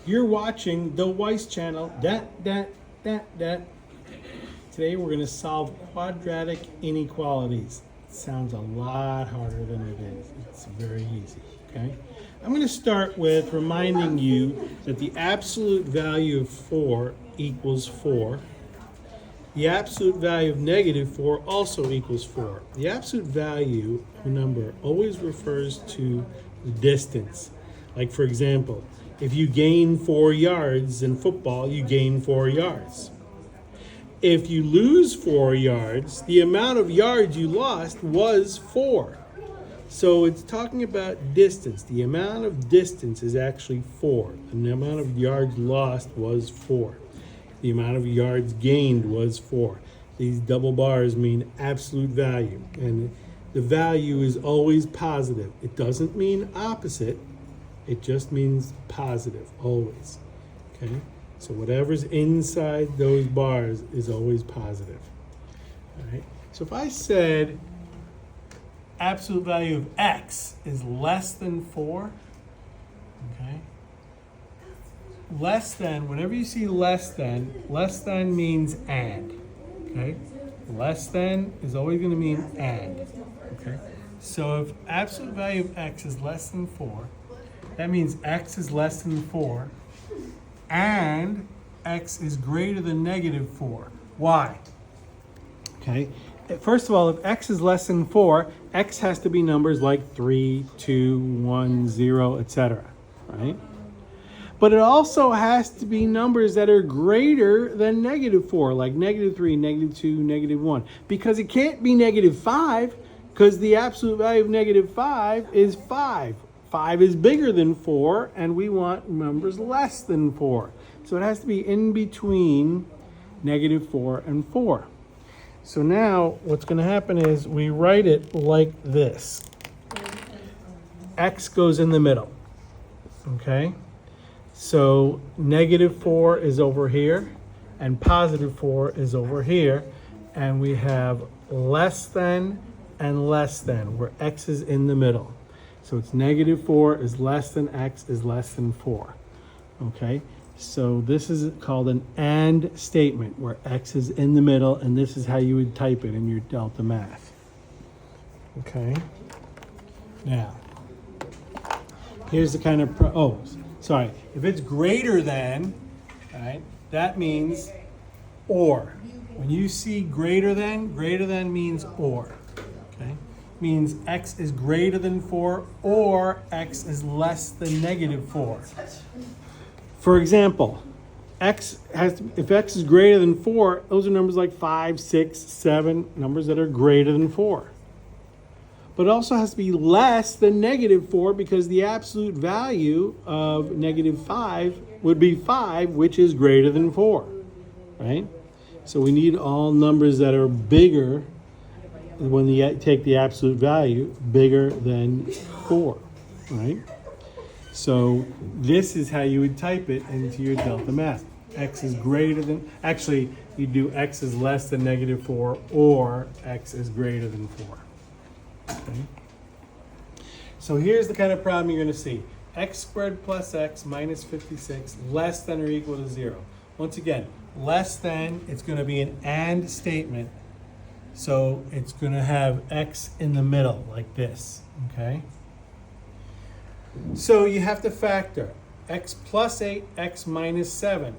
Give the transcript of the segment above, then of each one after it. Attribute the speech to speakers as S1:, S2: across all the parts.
S1: You're watching the Weiss channel. Today we're going to solve quadratic inequalities. It sounds a lot harder than it is. It's very easy, okay? I'm going to start with reminding you that the absolute value of 4 equals 4. The absolute value of negative 4 also equals 4. The absolute value of a number always refers to the distance. Like, for example, if you gain 4 yards in football, you gain 4 yards. If you lose 4 yards, the amount of yards you lost was 4. So it's talking about distance. The amount of distance is actually 4. And the amount of yards lost was 4. The amount of yards gained was 4. These double bars mean absolute value. And the value is always positive. It doesn't mean opposite. It just means positive, always. Okay? So whatever's inside those bars is always positive. All right? So if I said absolute value of x is less than 4, okay? Less than, whenever you see less than means and, okay? Less than is always going to mean and, okay? So if absolute value of x is less than 4, that means x is less than 4 and x is greater than negative 4. Why? Okay, first of all, if x is less than 4, x has to be numbers like 3, 2, 1, 0, etc. Right? But it also has to be numbers that are greater than negative 4, like negative 3, negative 2, negative 1. Because it can't be negative 5, because the absolute value of negative 5 is 5. 5 is bigger than 4, and we want numbers less than 4. So it has to be in between negative 4 and 4. So now what's going to happen is we write it like this. X goes in the middle. Okay? So negative 4 is over here, and positive 4 is over here, and we have less than and less than, where x is in the middle. So it's negative 4 is less than x is less than 4. Okay? So this is called an AND statement, where x is in the middle, and this is how you would type it in your delta math. Okay? Now, here's the kind of, if it's greater than, right, that means or. When you see greater than means or. Okay? Means x is greater than 4 or x is less than negative 4. For example, if x is greater than 4, those are numbers like 5, 6, 7, numbers that are greater than 4. But it also has to be less than negative 4 because the absolute value of negative 5 would be 5, which is greater than 4, right? So we need all numbers that are bigger when you take the absolute value, bigger than 4, right? So this is how you would type it into your delta math. X is greater than, actually you do x is less than negative 4 or x is greater than 4. Okay. So here's the kind of problem you're going to see. X squared plus x minus 56 less than or equal to 0. Once again, less than, it's going to be an AND statement. So it's going to have x in the middle like this, okay? So you have to factor x plus 8, x minus 7,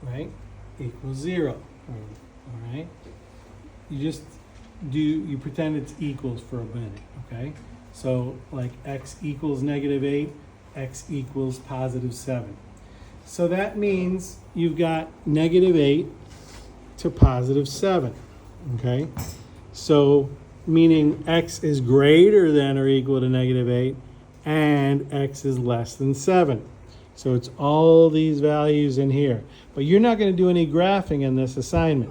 S1: right, equals 0, all right? You pretend it's equals for a minute, okay? So like x equals negative 8, x equals positive 7. So that means you've got negative 8 to positive 7. Okay, so meaning x is greater than or equal to negative 8 and x is less than 7. So it's all these values in here. But you're not going to do any graphing in this assignment.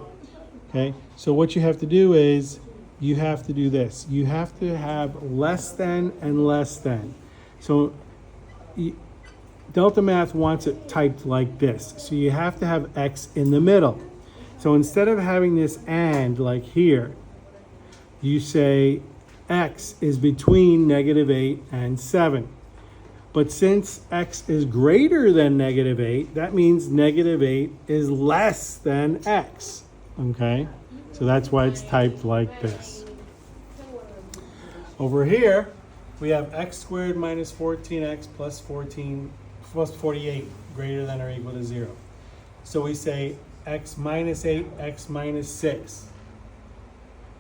S1: Okay, so what you have to do is you have to do this. You have to have less than and less than. So delta math wants it typed like this. So you have to have x in the middle. So instead of having this and like here, you say x is between negative 8 and 7. But since x is greater than negative 8, that means negative 8 is less than x, okay? So that's why it's typed like this. Over here, we have x squared minus 14x plus 48 greater than or equal to 0. So we say x minus 8, x minus 6,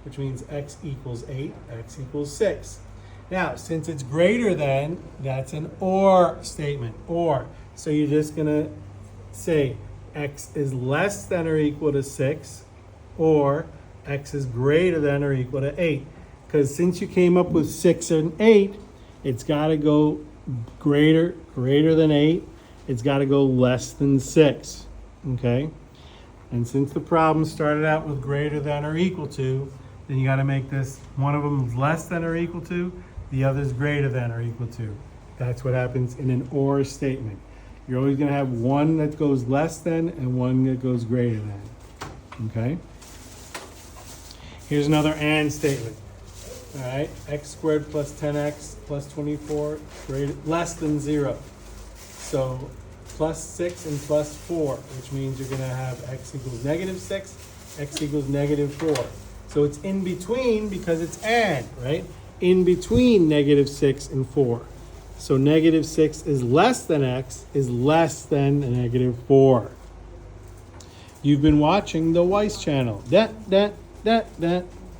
S1: which means x equals 8, x equals 6. Now, since it's greater than, that's an or statement, or. So you're just going to say x is less than or equal to 6, or x is greater than or equal to 8. Because since you came up with 6 and 8, it's got to go greater than 8. It's got to go less than 6, okay? And since the problem started out with greater than or equal to, then you got to make this, one of them is less than or equal to, the other is greater than or equal to. That's what happens in an or statement. You're always going to have one that goes less than and one that goes greater than, okay? Here's another and statement. All right, x squared plus 10x plus 24 less than 0. So plus 6 and plus 4, which means you're going to have x equals negative 6, x equals negative 4. So it's in between because it's and, right? In between negative 6 and 4. So negative 6 is less than x is less than negative 4. You've been watching the Weiss channel.